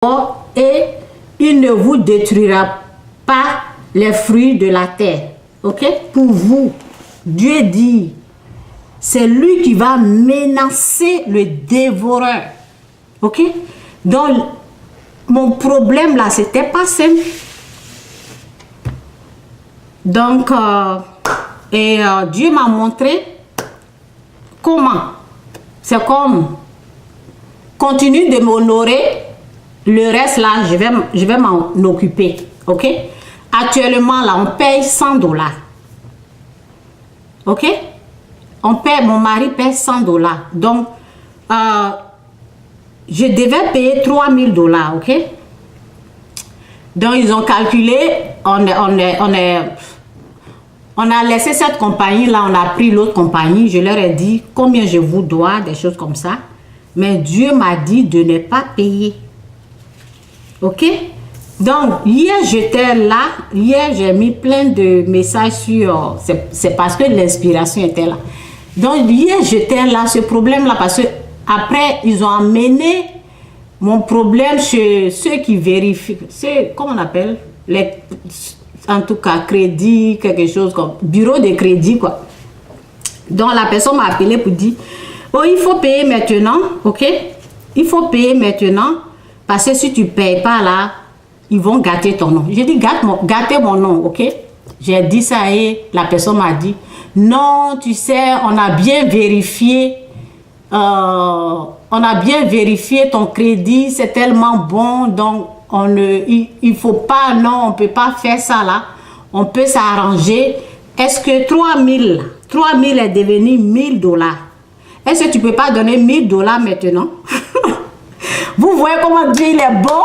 et il ne vous détruira pas les fruits de la terre. Ok? Pour vous, Dieu dit, c'est lui qui va menacer le dévoreur. Ok? Donc, mon problème là, c'était pas simple. Donc, Dieu m'a montré comment. C'est comme, continue de m'honorer, le reste là, je vais m'en occuper. Ok? Actuellement là, on paye $100. Ok? Mon mari paye $100. Donc, je devais payer $3000. Ok? Donc, ils ont calculé, on a laissé cette compagnie là, on a pris l'autre compagnie. Je leur ai dit combien je vous dois, des choses comme ça. Mais Dieu m'a dit de ne pas payer. Ok? Donc, hier, j'étais là. Hier, j'ai mis plein de messages sur... C'est parce que l'inspiration était là. Donc, hier, j'étais là, ce problème-là, parce que après, ils ont amené mon problème chez ceux qui vérifient. C'est, comment on appelle? En tout cas, crédit, quelque chose comme... Bureau de crédit, quoi. Donc, la personne m'a appelé pour dire... Oh, il faut payer maintenant, ok? Il faut payer maintenant, parce que si tu ne payes pas là, ils vont gâter ton nom. J'ai dit, gâtez mon nom, ok? J'ai dit ça et la personne m'a dit, non, tu sais, on a bien vérifié, ton crédit, c'est tellement bon, donc il faut pas, non, on peut pas faire ça là, on peut s'arranger. Est-ce que 3000 est devenu $1000? Est-ce que tu peux pas donner $1000 maintenant? Vous voyez comment Dieu il est bon?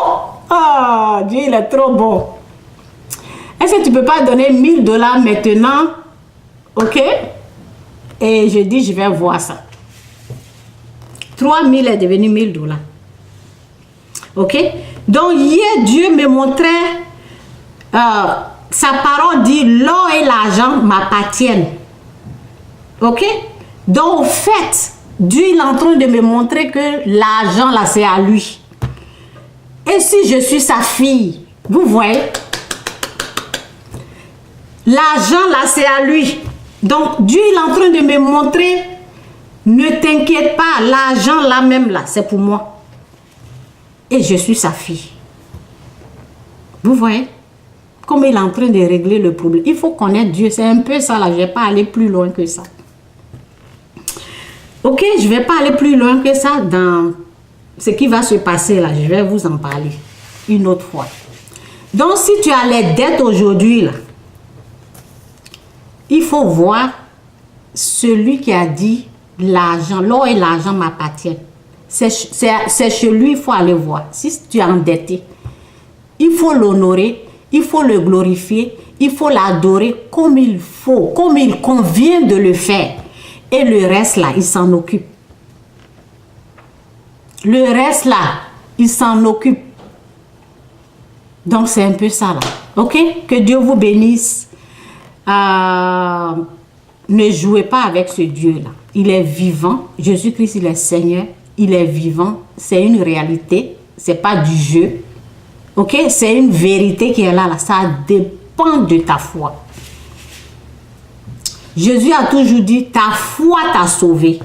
Ah, Dieu il est trop bon. Est-ce que tu peux pas donner $1000 maintenant? Ok? Et je dis, je vais voir ça. 3000 est devenu $1000. Ok? Donc, hier, Dieu me montrait, sa parole dit, l'or et l'argent m'appartiennent. Ok? Donc, au fait, Dieu il est en train de me montrer que l'argent, là, c'est à lui. Et si je suis sa fille, vous voyez, l'argent, là, c'est à lui. Donc, Dieu il est en train de me montrer, ne t'inquiète pas, l'argent, là même, là, c'est pour moi. Et je suis sa fille. Vous voyez, comme il est en train de régler le problème. Il faut connaître Dieu, c'est un peu ça, là, je ne vais pas aller plus loin que ça. Ok, je ne vais pas aller plus loin que ça dans ce qui va se passer là. Je vais vous en parler une autre fois. Donc, si tu as les dettes aujourd'hui, là, il faut voir celui qui a dit l'argent, l'or et l'argent m'appartiennent. C'est chez lui, il faut aller voir. Si tu es endetté, il faut l'honorer, il faut le glorifier, il faut l'adorer comme il faut, comme il convient de le faire. Et le reste là, il s'en occupe. Le reste là, il s'en occupe. Donc c'est un peu ça là. Ok? Que Dieu vous bénisse. Ne jouez pas avec ce Dieu là. Il est vivant. Jésus-Christ, il est Seigneur. Il est vivant. C'est une réalité. C'est pas du jeu. Ok? C'est une vérité qui est là, là. Ça dépend de ta foi. Jésus a toujours dit, ta foi t'a sauvé.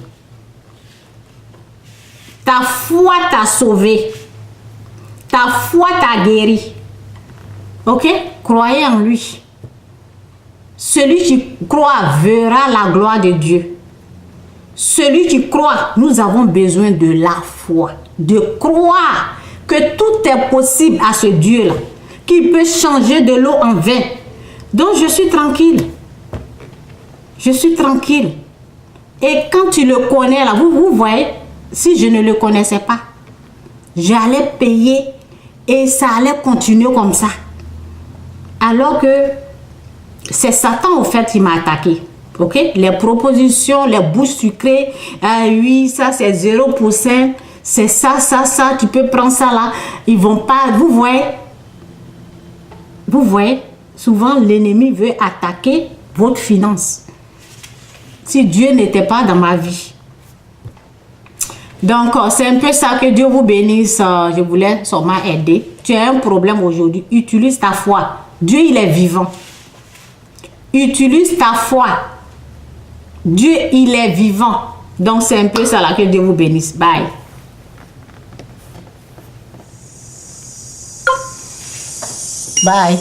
Ta foi t'a sauvé. Ta foi t'a guéri. Ok? Croyez en lui. Celui qui croit verra la gloire de Dieu. Celui qui croit, nous avons besoin de la foi. De croire que tout est possible à ce Dieu-là. Qui peut changer de l'eau en vin. Donc je suis tranquille. Je suis tranquille. Et quand tu le connais là, vous voyez, si je ne le connaissais pas, j'allais payer et ça allait continuer comme ça. Alors que c'est Satan au fait qui m'a attaqué. Ok? Les propositions, les bouches sucrées, oui, ça c'est 0%, c'est ça, tu peux prendre ça là. Ils vont pas, vous voyez, souvent l'ennemi veut attaquer votre finance. Si Dieu n'était pas dans ma vie. Donc, c'est un peu ça. Que Dieu vous bénisse. Je voulais seulement aider. Tu as un problème aujourd'hui. Utilise ta foi. Dieu, il est vivant. Utilise ta foi. Dieu, il est vivant. Donc, c'est un peu ça là. Que Dieu vous bénisse. Bye. Bye.